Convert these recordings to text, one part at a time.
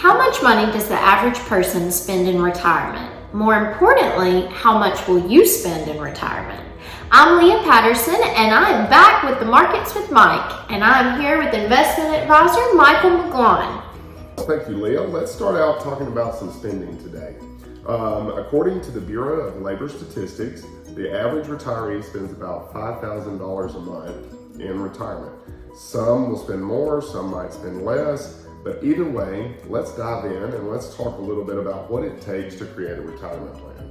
How much money does the average person spend in retirement? More importantly, how much will you spend in retirement? I'm Leah Patterson, and I'm back with the Markets with Mike, and I'm here with investment advisor Michael McGlaughn. Thank you, Leah. Let's start out talking about some spending today. According to the Bureau of Labor Statistics, the average retiree spends about $5,000 a month in retirement. Some will spend more, some might spend less, but either way, let's dive in and let's talk a little bit about what it takes to create a retirement plan.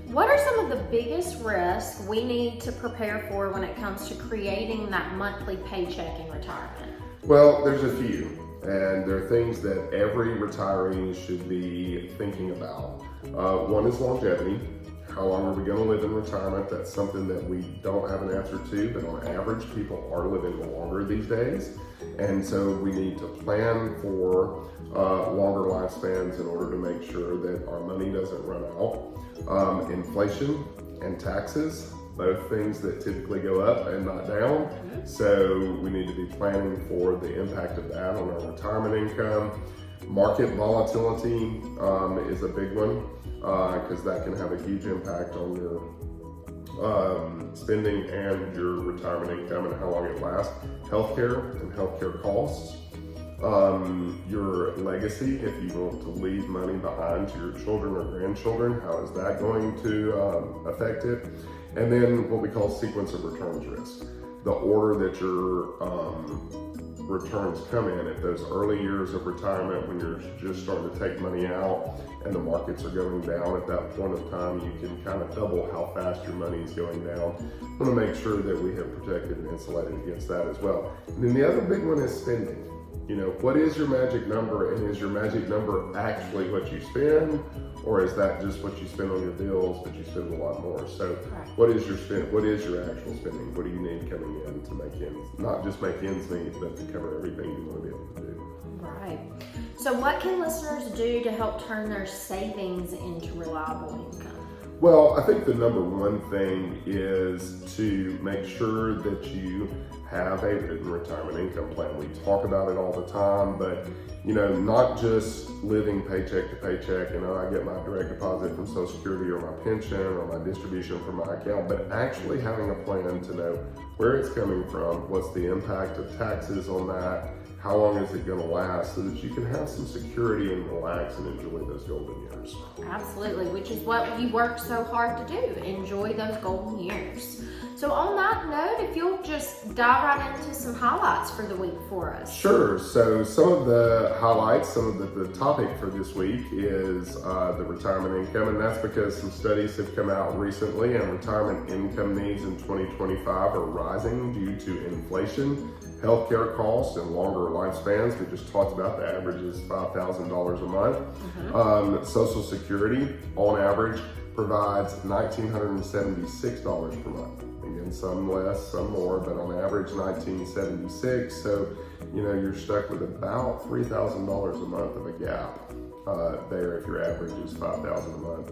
What are some of the biggest risks we need to prepare for when it comes to creating that monthly paycheck in retirement? Well, there's a few, and there are things that every retiree should be thinking about. One is longevity. How long are we going to live in retirement? That's something that we don't have an answer to, but on average, people are living longer these days. And so we need to plan for longer lifespans in order to make sure that our money doesn't run out. Inflation and taxes, both things that typically go up and not down. So we need to be planning for the impact of that on our retirement income. Market volatility is a big one because that can have a huge impact on your spending and your retirement income and how long it lasts. Healthcare and healthcare costs. Your legacy, if you want to leave money behind to your children or grandchildren, how is that going to affect it? And then what we call sequence of returns risk. The order that your returns come in at those early years of retirement when you're just starting to take money out and the markets are going down. At that point of time, you can kind of double how fast your money is going down. I want to make sure that we have protected and insulated against that as well. And then the other big one is spending. You know, what is your magic number, and is your magic number actually what you spend, or is that just what you spend on your bills, but you spend a lot more? So what is your spend? What is your actual spending? What do you need coming in to make ends, not just make ends meet, but to cover everything you want to be able to do? Right. So what can listeners do to help turn their savings into reliable income? Well, I think the number one thing is to make sure that you have a written retirement income plan. We talk about it all the time, but you know, not just living paycheck to paycheck and I get my direct deposit from Social Security or my pension or my distribution from my account, but actually having a plan to know where it's coming from, what's the impact of taxes on that, how long is it going to last, so that you can have some security and relax and enjoy those golden years. Absolutely, which is what you work so hard to do, enjoy those golden years. So on that note, if you'll just dive right into some highlights for the week for us. Sure. So some of the highlights, some of the topic for this week is the retirement income, and that's because some studies have come out recently and retirement income needs in 2025 are rising due to inflation, healthcare costs, and longer lifespans. We just talked about the average is $5,000 a month. Social Security, on average, provides $1,976 per month. Again, some less, some more, but on average, $1,976. So, you know, you're stuck with about $3,000 a month of a gap there if your average is $5,000 a month.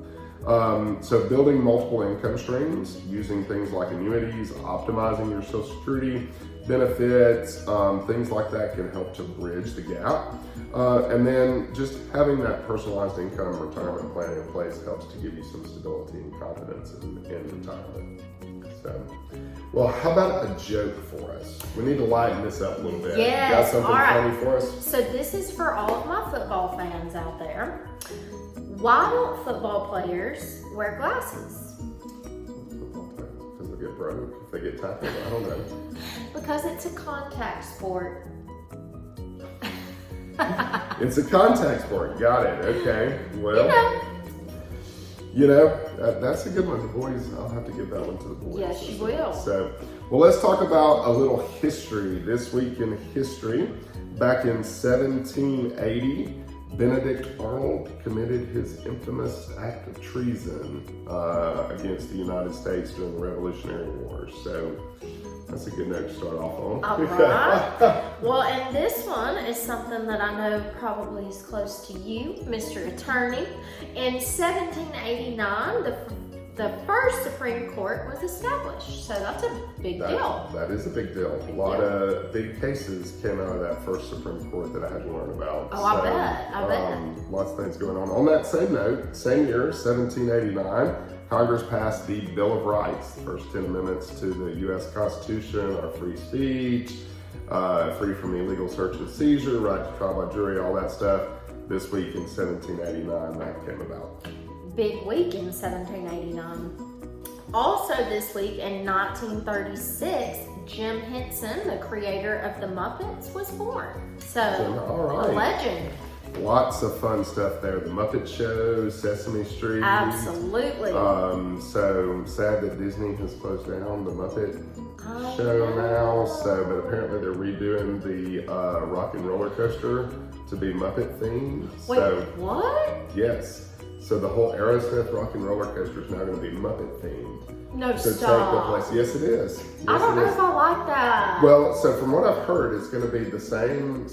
So building multiple income streams, using things like annuities, optimizing your Social Security benefits, things like that can help to bridge the gap. And then just having that personalized income retirement plan in place helps to give you some stability and confidence in retirement. So, well, how about a joke for us? We need to lighten this up a little bit. Yes, got something all right. funny for us? So this is for all of my football fans out there. Why don't football players wear glasses? Because they get broke, if they get tackled, I don't know. Because it's a contact sport. It's a contact sport, got it, okay. Well, You know. That's a good one. The boys, I'll have to give that one to the boys. Yes, you will. So, well, let's talk about a little history. This week in history, back in 1780, Benedict Arnold committed his infamous act of treason against the United States during the Revolutionary War. So that's a good note to start off on. All right. Well, and this one is something that I know probably is close to you, Mr. Attorney. In 1789, the the first Supreme Court was established. So that's a big deal. That is a big deal. A lot of big cases came out of that first Supreme Court that I had to learn about. Oh, I bet. Lots of things going on. On that same note, same year, 1789, Congress passed the Bill of Rights, the first 10 amendments to the U.S. Constitution, our free speech, free from illegal search and seizure, right to trial by jury, all that stuff. This week in 1789, that came about. Big week in 1789. Also this week in 1936, Jim Henson, the creator of the Muppets, was born. So, a legend. Lots of fun stuff there. The Muppet Show, Sesame Street. Absolutely. So sad that Disney has closed down the Muppet Show now. So, but apparently they're redoing the Rock and Roller Coaster to be Muppet themed. Wait, what? Yes. So the whole Aerosmith Rock and Roller Coaster is now going to be Muppet themed. No, to stop. take the place. Yes, it is. Yes, I don't know if I like that. Well, so from what I've heard, it's going to be the same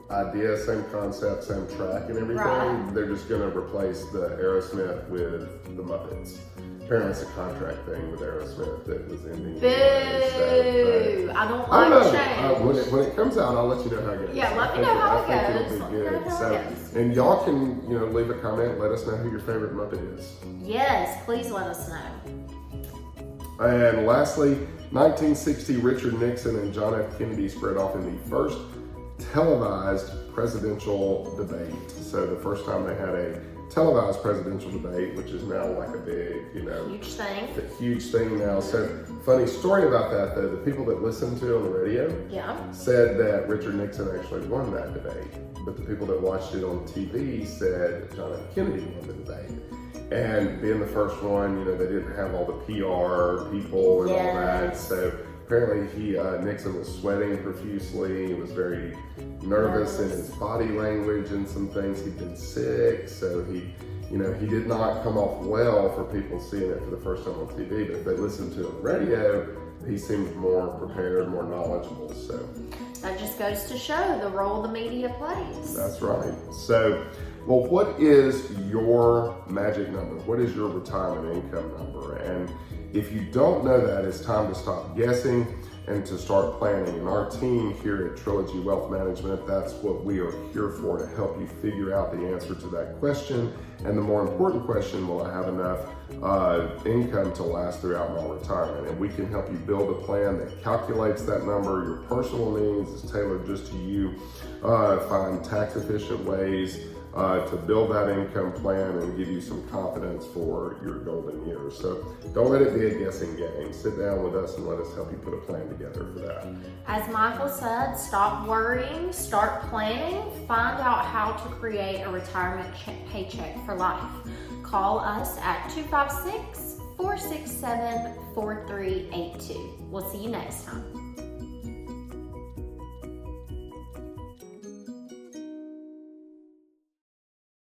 idea, same concept, same track and everything. Right. They're just going to replace the Aerosmith with the Muppets. Apparently it's a contract thing with Aerosmith that was ending. Boo! I don't like change. When it comes out, I'll let you know how it goes. Yeah, let me know how it goes. I think it'll be good. And y'all can, leave a comment. Let us know who your favorite Muppet is. Yes, please let us know. And lastly, 1960, Richard Nixon and John F. Kennedy squared off in the first televised presidential debate. So the first time they had a televised presidential debate, which is now like a big, huge thing now. So funny story about that though, the people that listened to it on the radio said that Richard Nixon actually won that debate. But the people that watched it on TV said John F. Kennedy won the debate. And being the first one, they didn't have all the PR people and all that. So apparently Nixon was sweating profusely. He was very nervous in his body language and some things. He'd been sick. So he did not come off well for people seeing it for the first time on TV. But if they listened to it on the radio, he seemed more prepared, more knowledgeable. So that just goes to show the role the media plays. That's right. So, well, what is your magic number? What is your retirement income number? And if you don't know that, it's time to stop guessing and to start planning. And our team here at Trilogy Wealth Management, that's what we are here for, to help you figure out the answer to that question. And the more important question, will I have enough income to last throughout my retirement? And we can help you build a plan that calculates that number. Your personal needs is tailored just to you. Find tax efficient ways to build that income plan and give you some confidence for your golden years. So don't let it be a guessing game. Sit down with us and let us help you put a plan together for that. As Michael said, stop worrying, start planning, find out how to create a retirement paycheck for life. Call us at 256-467-4382. We'll see you next time.